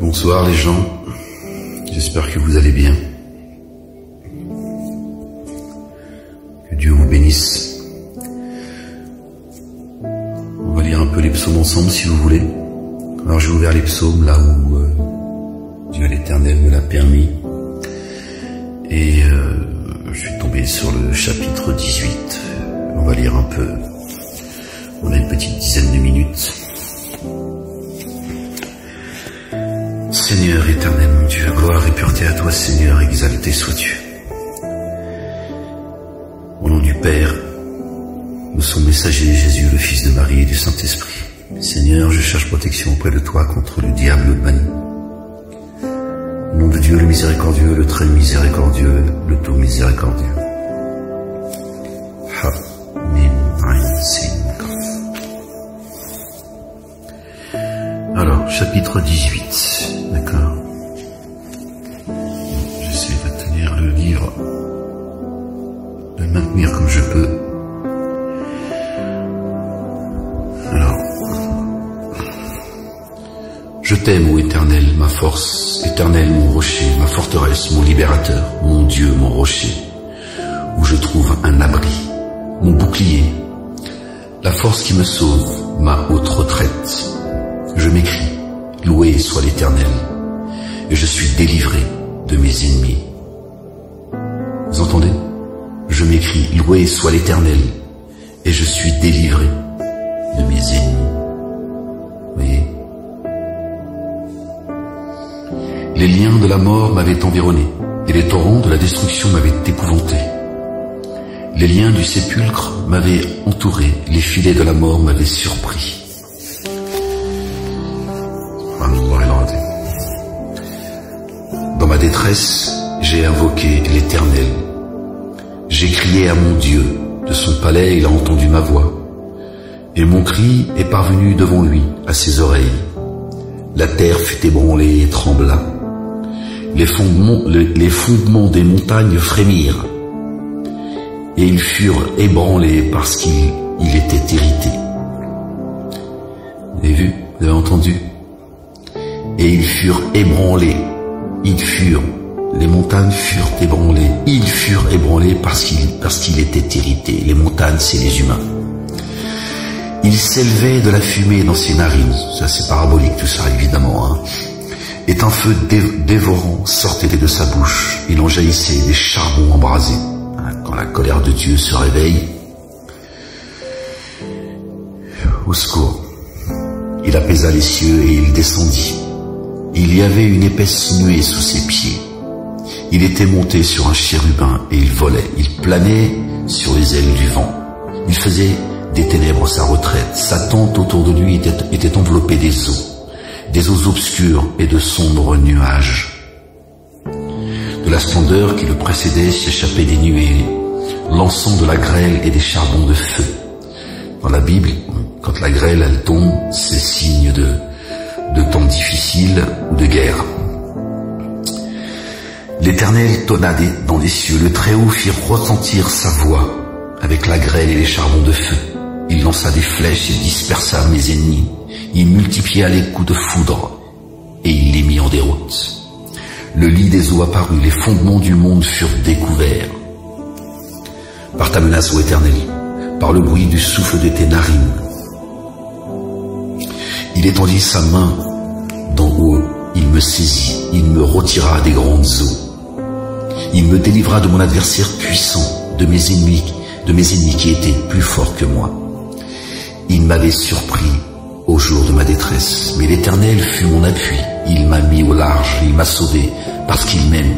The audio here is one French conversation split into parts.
Bonsoir les gens, j'espère que vous allez bien. Que Dieu vous bénisse. On va lire un peu les psaumes ensemble si vous voulez. Alors j'ai ouvert les psaumes là où Dieu l'Éternel me l'a permis. Et je suis tombé sur le chapitre 18. On va lire un peu. On a une petite dizaine de minutes. Seigneur éternel mon Dieu, gloire et pureté à toi Seigneur, exalté sois-tu. Au nom du Père, nous sommes messagers Jésus, le Fils de Marie et du Saint-Esprit. Seigneur, je cherche protection auprès de toi contre le diable banni. Au nom de Dieu le miséricordieux, le très miséricordieux, le tout miséricordieux. Alors, chapitre 18, d'accord. J'essaie de tenir le livre, de le maintenir comme je peux. Alors, je t'aime, ô Éternel, ma force, Éternel, mon rocher, ma forteresse, mon libérateur, mon Dieu, mon rocher, où je trouve un abri, mon bouclier, la force qui me sauve, ma haute retraite. Je m'écrie, loué soit l'Éternel, et je suis délivré de mes ennemis. Vous entendez? Je m'écrie, loué soit l'Éternel, et je suis délivré de mes ennemis. Vous voyez? Les liens de la mort m'avaient environné, et les torrents de la destruction m'avaient épouvanté. Les liens du sépulcre m'avaient entouré, les filets de la mort m'avaient surpris. Dans ma détresse, j'ai invoqué l'Éternel. J'ai crié à mon Dieu. De son palais, il a entendu ma voix. Et mon cri est parvenu devant lui, à ses oreilles. La terre fut ébranlée et trembla. Les fondements des montagnes frémirent. Et ils furent ébranlés parce qu'il était irrité. Vous avez vu? Vous avez entendu? Et ils furent ébranlés. Les montagnes furent ébranlées. Ils furent ébranlés parce qu'il était irrité. Les montagnes, c'est les humains. Il s'élevait de la fumée dans ses narines. Ça, c'est parabolique, tout ça, évidemment, hein. Et un feu dévorant sortait de sa bouche. Il en jaillissait des charbons embrasés. Quand la colère de Dieu se réveille, au secours. Il apaisa les cieux et il descendit. Il y avait une épaisse nuée sous ses pieds. Il était monté sur un chérubin et il volait. Il planait sur les ailes du vent. Il faisait des ténèbres sa retraite. Sa tente autour de lui était enveloppée des eaux obscures et de sombres nuages. De la splendeur qui le précédait s'échappait des nuées, lançant de la grêle et des charbons de feu. Dans la Bible, quand la grêle elle tombe, c'est signe de temps difficiles ou de guerre. L'Éternel tonna dans les cieux, le Très-Haut fit retentir sa voix avec la grêle et les charbons de feu. Il lança des flèches et dispersa mes ennemis. Il multiplia les coups de foudre et il les mit en déroute. Le lit des eaux apparut, les fondements du monde furent découverts. Par ta menace, ô Éternel, par le bruit du souffle de tes narines, il étendit sa main d'en haut, il me saisit, il me retira des grandes eaux. Il me délivra de mon adversaire puissant, de mes ennemis qui étaient plus forts que moi. Il m'avait surpris au jour de ma détresse, mais l'Éternel fut mon appui. Il m'a mis au large, il m'a sauvé, parce qu'il m'aime.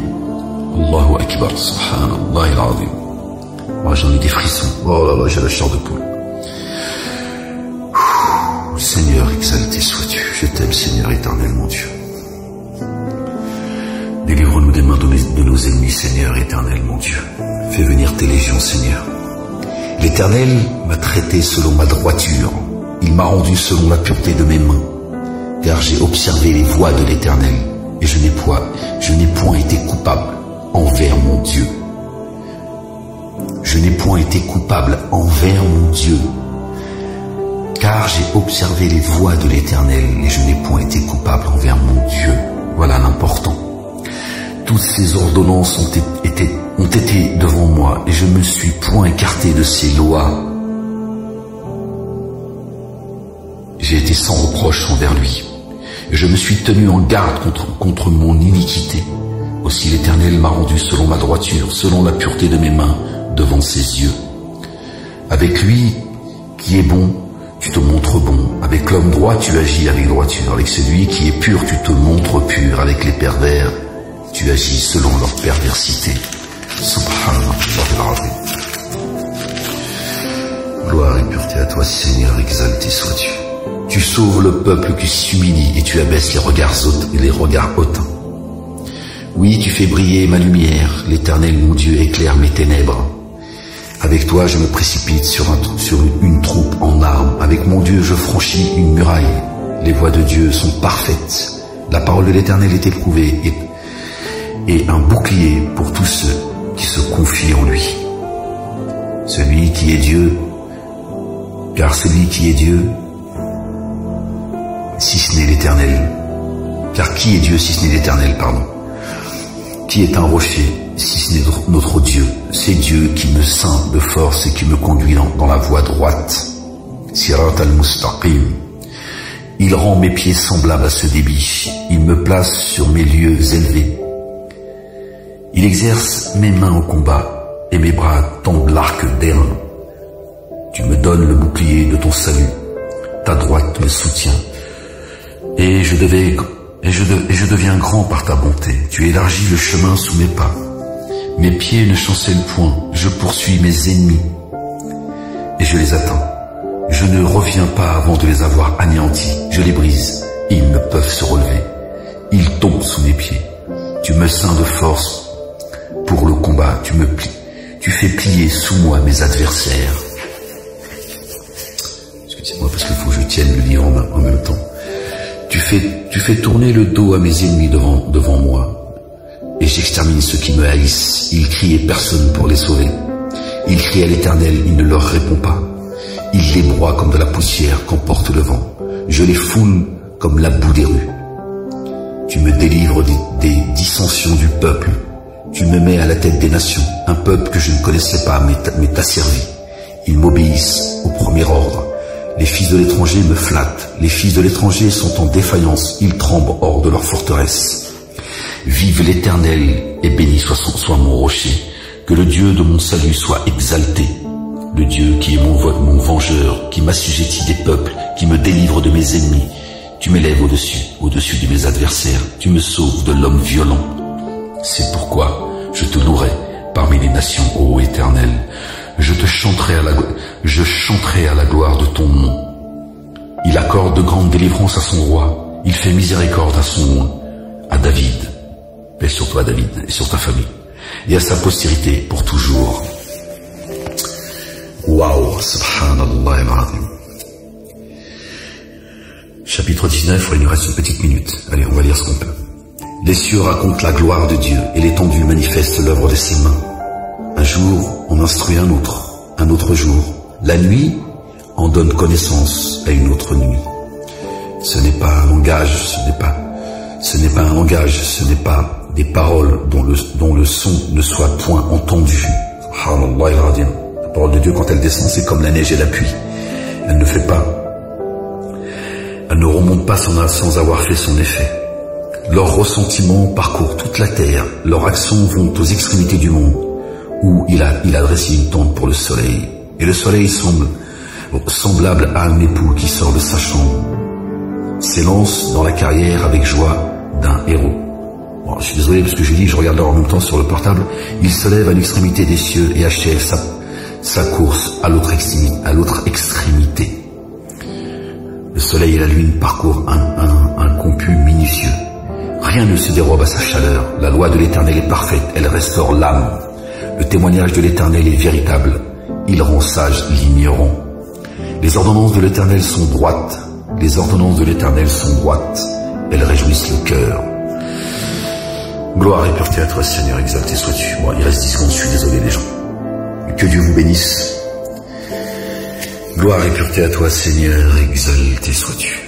Allahu Akbar, subhanallah al-azim. Moi j'en ai des frissons, oh là là, j'ai la chair de poule. Seigneur, exalté sois-tu. Je t'aime, Seigneur éternel, mon Dieu. Délivre-nous des mains de nos ennemis, Seigneur éternel, mon Dieu. Fais venir tes légions, Seigneur. L'Éternel m'a traité selon ma droiture. Il m'a rendu selon la pureté de mes mains. Car j'ai observé les voies de l'Éternel, et je n'ai point été coupable envers mon Dieu. Je n'ai point été coupable envers mon Dieu. Car j'ai observé les voies de l'Éternel et je n'ai point été coupable envers mon Dieu. Voilà l'important. Toutes ces ordonnances ont été devant moi et je ne me suis point écarté de ces lois. J'ai été sans reproche envers lui et je me suis tenu en garde contre mon iniquité. Aussi l'Éternel m'a rendu selon ma droiture, selon la pureté de mes mains devant ses yeux. Avec lui qui est bon, tu te montres bon. Avec l'homme droit, tu agis avec droiture. Avec celui qui est pur, tu te montres pur. Avec les pervers, tu agis selon leur perversité. Subhanallah. Gloire et pureté à toi, Seigneur, exalté sois-tu. Tu sauves le peuple qui s'humilie et tu abaisses les regards hautains. Oui, tu fais briller ma lumière. L'Éternel, mon Dieu, éclaire mes ténèbres. Avec toi, je me précipite sur une troupe en armes. Avec mon Dieu, je franchis une muraille. Les voies de Dieu sont parfaites. La parole de l'Éternel est éprouvée et un bouclier pour tous ceux qui se confient en lui. Celui qui est Dieu, car celui qui est Dieu, si ce n'est l'Éternel, car qui est Dieu si ce n'est l'Éternel, pardon? Qui est un rocher si ce n'est notre Dieu? C'est Dieu qui me ceint de force et qui me conduit dans la voie droite. Sirat al-Mustaqim. Il rend mes pieds semblables à ceux des biches. Il me place sur mes lieux élevés. Il exerce mes mains au combat et mes bras tendent l'arc d'airain. Tu me donnes le bouclier de ton salut. Ta droite me soutient. Et je deviens grand par ta bonté. Tu élargis le chemin sous mes pas. Mes pieds ne chancellent point. Je poursuis mes ennemis et je les atteins. Je ne reviens pas avant de les avoir anéantis. Je les brise. Ils ne peuvent se relever. Ils tombent sous mes pieds. Tu me ceins de force pour le combat. Tu me plies. Tu fais plier sous moi mes adversaires. Excusez-moi parce qu'il faut que je tienne le livre en même temps. Tu fais tourner le dos à mes ennemis devant moi, et j'extermine ceux qui me haïssent. Ils crient et personne pour les sauver. Ils crient à l'Éternel, il ne leur répond pas. Il les broie comme de la poussière qu'emporte le vent. Je les foule comme la boue des rues. Tu me délivres des dissensions du peuple. Tu me mets à la tête des nations. Un peuple que je ne connaissais pas mais t'a servi. Ils m'obéissent au premier ordre. Les fils de l'étranger me flattent. Les fils de l'étranger sont en défaillance. Ils tremblent hors de leur forteresse. Vive l'Éternel et béni soit mon rocher. Que le Dieu de mon salut soit exalté. Le Dieu qui est mon vengeur, qui m'assujettit des peuples, qui me délivre de mes ennemis. Tu m'élèves au-dessus de mes adversaires. Tu me sauves de l'homme violent. C'est pourquoi je te louerai parmi les nations, ô Éternel. Je chanterai à la gloire de ton nom. Il accorde de grandes délivrances à son roi. Il fait miséricorde à David. Paix sur toi, David, et sur ta famille. Et à sa postérité pour toujours. Waouh, subhanallah al-azim. Chapitre 19, il nous reste une petite minute. Allez, on va lire ce qu'on peut. Les cieux racontent la gloire de Dieu et l'étendue manifeste l'œuvre de ses mains. Un jour, on instruit un autre jour. La nuit en donne connaissance à une autre nuit. Ce n'est pas un langage, ce n'est pas des paroles dont le son ne soit point entendu. Subhanallah al-azim. La parole de Dieu, quand elle descend, c'est comme la neige et la pluie. Elle ne remonte pas sans avoir fait son effet. Leurs ressentiments parcourent toute la terre. Leurs actions vont aux extrémités du monde, où il a dressé une tente pour le soleil. Et le soleil semble semblable à un époux qui sort de sa chambre, s'élance dans la carrière avec joie d'un héros. Bon, je suis désolé parce que je regarde l'heure en même temps sur le portable. Il se lève à l'extrémité des cieux et achève sa course à l'autre extrémité. Le soleil et la lune parcourent un compus minutieux. Rien ne se dérobe à sa chaleur. La loi de l'Éternel est parfaite, elle restaure l'âme. Le témoignage de l'Éternel est véritable, il rend sage l'ignorant. Les ordonnances de l'Éternel sont droites, elles réjouissent le cœur. Gloire et pureté à toi, Seigneur, exalté sois-tu. Bon, il reste 10 secondes, je suis désolé les gens. Que Dieu vous bénisse. Gloire et pureté à toi, Seigneur, exalté sois-tu.